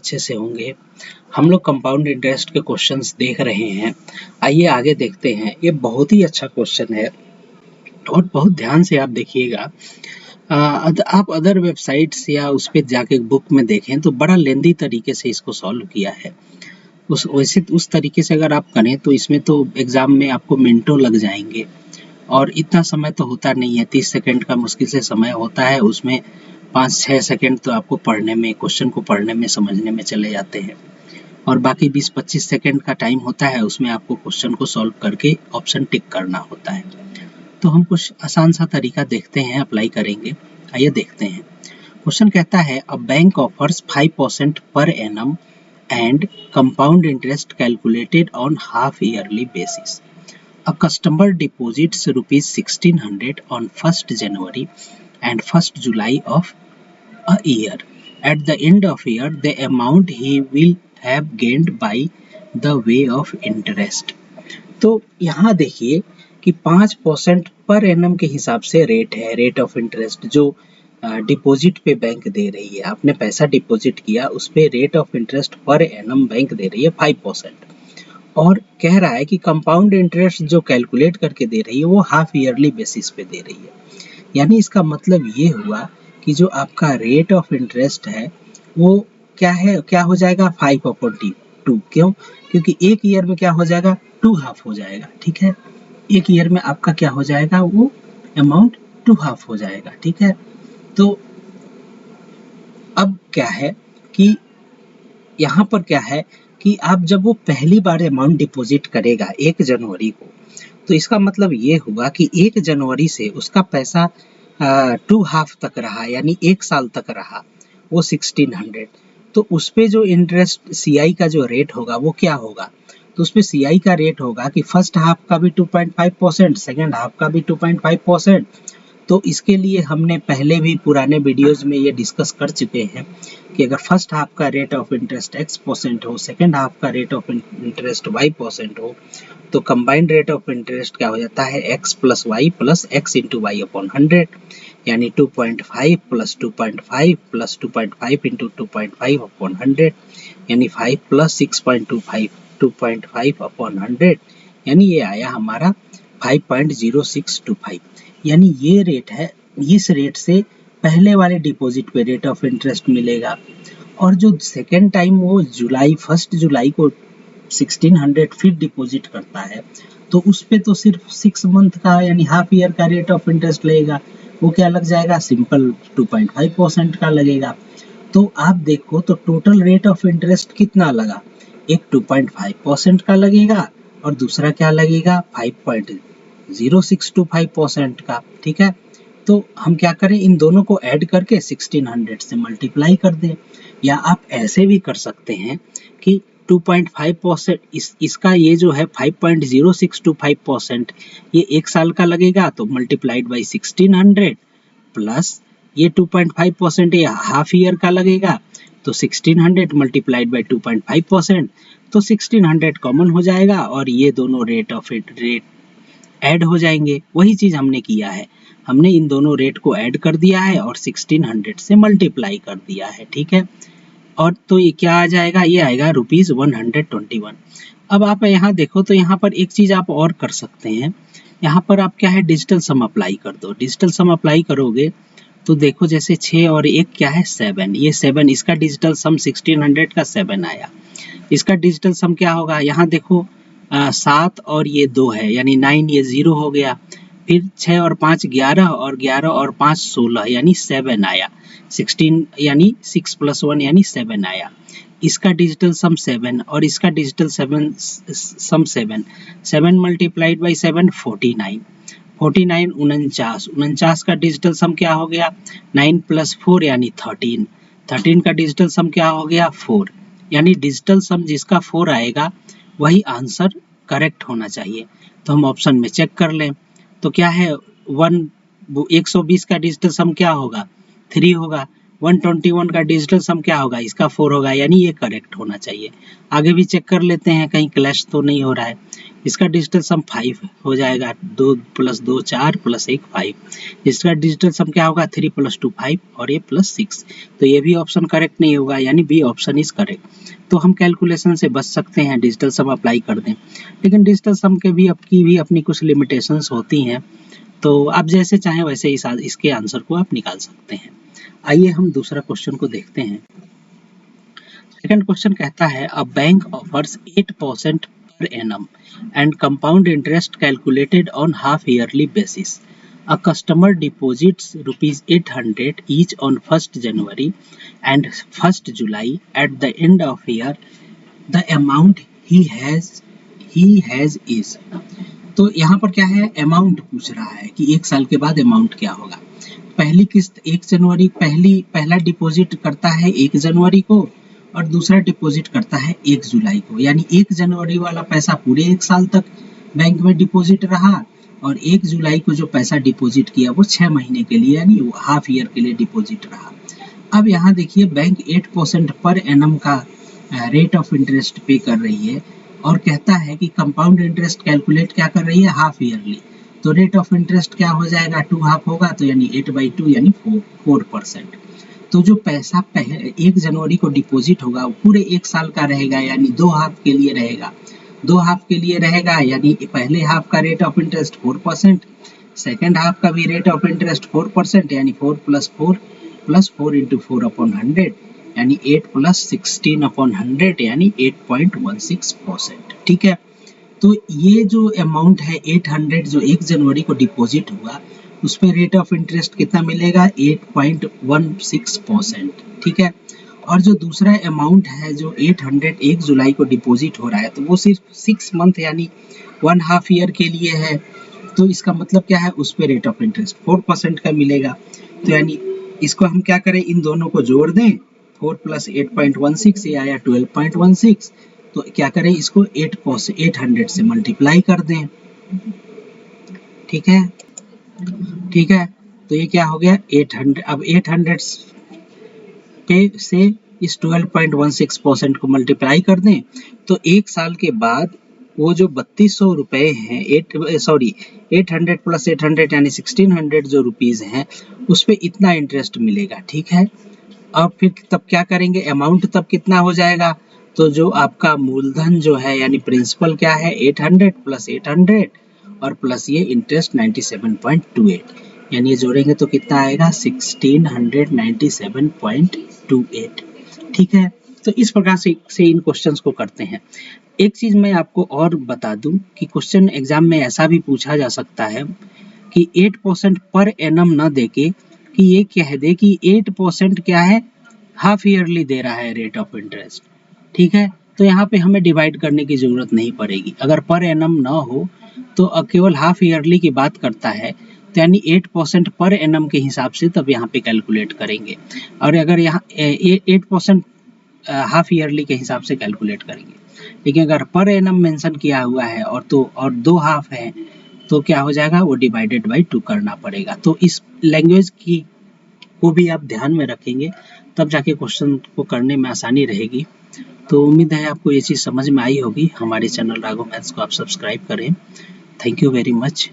अच्छे से होंगे। हम लोग कंपाउंड इंटरेस्ट के क्वेश्चंस देख रहे हैं। आइए आगे देखते हैं। ये बहुत ही अच्छा क्वेश्चन है और बहुत ध्यान से आप देखिएगा। आप अदर वेबसाइट्स या उस पे जाके बुक में देखें तो बड़ा लेंदी तरीके से इसको सॉल्व किया है। उस तरीके से अगर आप करें तो इसमें तो एग्जाम में आपको मिनटों लग जाएंगे और इतना समय तो होता नहीं है। 30 सेकंड का मुश्किल से समय होता है, उसमें 5-6 सेकंड तो आपको पढ़ने में, क्वेश्चन को पढ़ने में, समझने में चले जाते हैं और बाकी 20-25 सेकंड का टाइम होता है, उसमें आपको क्वेश्चन को सॉल्व करके ऑप्शन टिक करना होता है। तो हम कुछ आसान सा तरीका देखते हैं, अप्लाई करेंगे। आइए देखते हैं। क्वेश्चन कहता है a bank offers 5% per annum and compound interest calculated on half yearly basis. A customer deposits rupees 1600 on 1st January and 1st July of a year. At the end of year, the amount he will have gained by the way of interest. तो यहाँ देखिए कि 5% per annum के हिसाब से rate है, rate of interest जो deposit पे बैंक दे रही है। आपने पैसा डिपॉजिट किया, उस पे rate of interest per annum bank दे रही है 5%। और कह रहा है कि कंपाउंड इंटरेस्ट जो कैलकुलेट करके दे रही है वो हाफ ईयरली बेसिस पे दे रही है। यानी इसका मतलब ये हुआ कि जो आपका रेट ऑफ इंटरेस्ट है वो क्या हो जाएगा 5/2। क्यों? क्योंकि एक ईयर में क्या हो जाएगा 2 हाफ हो जाएगा। ठीक है, एक ईयर में आपका क्या हो जाएगा, वो अमाउंट 2 हाफ हो जाएगा। ठीक है, तो अब क्या है कि यहाँ पर क्या है कि आप जब वो पहली बार अमाउंट डिपॉजिट करेगा 1 जनवरी को, तो इसका मतलब ये हुआ कि 1 जनवरी से उसका पैसा 2 हाफ तक रहा, यानी 1 साल तक रहा वो 1600। तो उस पे जो इंटरेस्ट सीआई का जो रेट होगा वो क्या होगा, तो उसमें सीआई का रेट होगा कि फर्स्ट हाफ का भी 2.5%, सेकेंड हाफ का भी 2.5%। तो इसके लिए हमने पहले भी पुराने वीडियोस में ये डिस्कस कर चुके हैं कि अगर फर्स्ट हाफ का रेट ऑफ इंटरेस्ट x% हो, सेकेंड हाफ का रेट ऑफ इंटरेस्ट y% हो, तो कंबाइंड रेट ऑफ इंटरेस्ट क्या हो जाता है x plus Y plus X into Y upon 100, यानी 2.5 प्लस 2.5 प्लस 2.5 इंटू 2.5 अपॉन 100, यानी 5 प्लस 6.25 2.5 अपॉन 100, यानी ये आया हमारा 5.0625। यानी ये रेट है, इस रेट से पहले वाले डिपॉजिट पे रेट ऑफ इंटरेस्ट मिलेगा। और जो सेकेंड टाइम वो 1 जुलाई को 1600 फिर डिपॉजिट करता है, तो उस पे तो सिर्फ 6 मंथ का यानी हाफ ईयर का रेट ऑफ इंटरेस्ट लगेगा। वो क्या लग जाएगा, सिंपल 2.5% का लगेगा। तो आप देखो तो टोटल रेट ऑफ इंटरेस्ट कितना लगा, एक 2.5% का लगेगा और दूसरा क्या लगेगा 5.0625% का। ठीक है, तो हम क्या करें, इन दोनों को ऐड करके 1600 से मल्टीप्लाई कर दें, या आप ऐसे भी कर सकते हैं कि 2.5% इसका ये जो है 5.0625% ये 1 साल का लगेगा, तो मल्टीप्लाइड बाई 1600 प्लस ये 2.5% ये हाफ ईयर का लगेगा, तो 1600 मल्टीप्लाइड बाई 2.5%, तो 1600 कॉमन हो जाएगा और ये दोनों रेट ऐड हो जाएंगे। वही चीज हमने किया है, हमने इन दोनों रेट को ऐड कर दिया है और 1600 से मल्टीप्लाई कर दिया है। ठीक है, और तो ये क्या आ जाएगा, ये आएगा ₹121। अब आप यहाँ देखो तो यहाँ पर एक चीज आप और कर सकते हैं, यहाँ पर आप क्या है डिजिटल सम अप्लाई कर दो। डिजिटल सम अप्लाई करोगे तो देखो जैसे 6 और 1 क्या है 7, ये 7 इसका डिजिटल सम 1600 का 7 आया। इसका डिजिटल सम क्या होगा, यहाँ देखो 7 और ये 2 है यानी 9, ये 0 हो गया। फिर 6 और 5 11 और 11 और 5 16 यानी 7 आया। 16 यानी 6 + 1 यानी 7 आया। इसका डिजिटल सम 7 और इसका डिजिटल सम 7, 7 मल्टीप्लाइड बाई 7 49, 49 49 का डिजिटल सम क्या हो गया 9 + 4 यानी 13, 13 का डिजिटल सम क्या हो गया 4, यानी डिजिटल सम जिसका 4 आएगा वही आंसर करेक्ट होना चाहिए। तो हम ऑप्शन में चेक कर लें तो क्या है 120 का डिजिटल सम क्या होगा 3 होगा, 121 का डिजिटल सम क्या होगा, इसका 4 होगा, यानी ये करेक्ट होना चाहिए। आगे भी चेक कर लेते हैं कहीं क्लैश तो नहीं हो रहा है। इसका डिजिटल सम 5 हो जाएगा, 2 + 2 4 + 1 5। इसका डिजिटल सम क्या होगा, 3 + 2 5 और ये +6। तो ये भी ऑप्शन करेक्ट नहीं होगा, यानी बी ऑप्शन इज करेक्ट। तो हम कैलकुलेशन से बच सकते हैं, डिजिटल सम अप्लाई कर दें। लेकिन डिजिटल सम के भी अपनी कुछ लिमिटेशंस होती हैं, तो आप जैसे चाहें वैसे इसके आंसर को आप निकाल सकते हैं। आइए हम दूसरा क्वेश्चन को देखते हैं। सेकंड क्वेश्चन कहता है a bank offers 8% per annum and compound interest calculated on half yearly basis. A customer deposits rupees 800 each on 1st January and 1st July. At the end of year, the amount he has is. तो यहाँ पर क्या है, amount पूछ रहा है कि एक साल के बाद अमाउंट क्या होगा। पहली किस्त 1 जनवरी, पहला डिपॉजिट करता है 1 जनवरी को और दूसरा डिपॉजिट करता है 1 जुलाई को, यानी 1 जनवरी वाला पैसा पूरे 1 साल तक बैंक में डिपॉजिट रहा और 1 जुलाई को जो पैसा डिपॉजिट किया वो 6 महीने के लिए यानी हाफ ईयर के लिए डिपॉजिट रहा। अब यहाँ देखिए बैंक 8% पर एनम का रेट ऑफ इंटरेस्ट पे कर रही है और कहता है कि कंपाउंड इंटरेस्ट कैलकुलेट क्या कर रही है, हाफ ईयरली। तो रेट ऑफ इंटरेस्ट क्या हो जाएगा, 2 हाफ होगा, तो यानी 8/2 यानी 4%। तो जो पैसा पहले 1 जनवरी को डिपॉजिट होगा वो पूरे 1 साल का रहेगा, यानी 2 हाफ के लिए रहेगा। 2 हाफ के लिए रहेगा यानी पहले हाफ का rate of interest 4%, second half का भी रेट ऑफ इंटरेस्ट 4%, यानी 4 + 4 + 4 × 4/100 यानी 8 + 16/100 यानी 8.16%। ठीक है, तो ये जो अमाउंट है 800 जो 1 जनवरी को डिपॉजिट हुआ उस पर रेट ऑफ इंटरेस्ट कितना मिलेगा, 8.16%। ठीक है, और जो दूसरा अमाउंट है जो 800 1 जुलाई को डिपॉजिट हो रहा है तो वो सिर्फ 6 मंथ यानी 1 हाफ ईयर के लिए है। तो इसका मतलब क्या है, उस पर रेट ऑफ इंटरेस्ट 4% का मिलेगा। तो यानी इसको हम क्या करें, इन दोनों को जोड़ दें, 4 + 8.16 ये आया 12.16। तो क्या करें, इसको 800 से मल्टीप्लाई कर दें। ठीक है, ठीक है, तो ये क्या हो गया 800। अब 800 पे से इस 12.16% को मल्टीप्लाई कर दें तो 1 साल के बाद वो जो 3200 रुपए हैं 800 + 800 यानी 1600 जो रुपीज हैं उस पे इतना इंटरेस्ट मिलेगा। ठीक है, अब फिर तब क्या करेंगे, अमाउंट तब कितना हो जाएगा, तो जो आपका मूलधन जो है यानी प्रिंसिपल क्या है 800 + 800 और प्लस ये इंटरेस्ट 97.28 यानी ये जोड़ेंगे तो कितना आएगा 1697.28। ठीक है, तो इस प्रकार से इन क्वेश्चंस को करते हैं। एक चीज मैं आपको और बता दूं कि क्वेश्चन एग्जाम में ऐसा भी पूछा जा सकता है कि 8% पर एनम न देके कि ये कह दे कि 8% क्या है, हाफ ईयरली दे रहा है रेट ऑफ इंटरेस्ट। ठीक है, तो यहाँ पे हमें डिवाइड करने की जरूरत नहीं पड़ेगी। अगर पर एनम ना हो तो केवल हाफ ईयरली की बात करता है तो यानी 8% पर एनम के हिसाब से तब यहाँ पे कैलकुलेट करेंगे, और अगर यहाँ 8% हाफ ईयरली के हिसाब से कैलकुलेट करेंगे। लेकिन अगर पर एनम मेंशन किया हुआ है और 2 हाफ है तो क्या हो जाएगा, वो डिवाइडेड बाई 2 करना पड़ेगा। तो इस लैंग्वेज की को भी आप ध्यान में रखेंगे तब जाके क्वेश्चन को करने में आसानी रहेगी। तो उम्मीद है आपको ये चीज़ समझ में आई होगी। हमारे चैनल राघव मैथ्स को आप सब्सक्राइब करें। Thank you very much.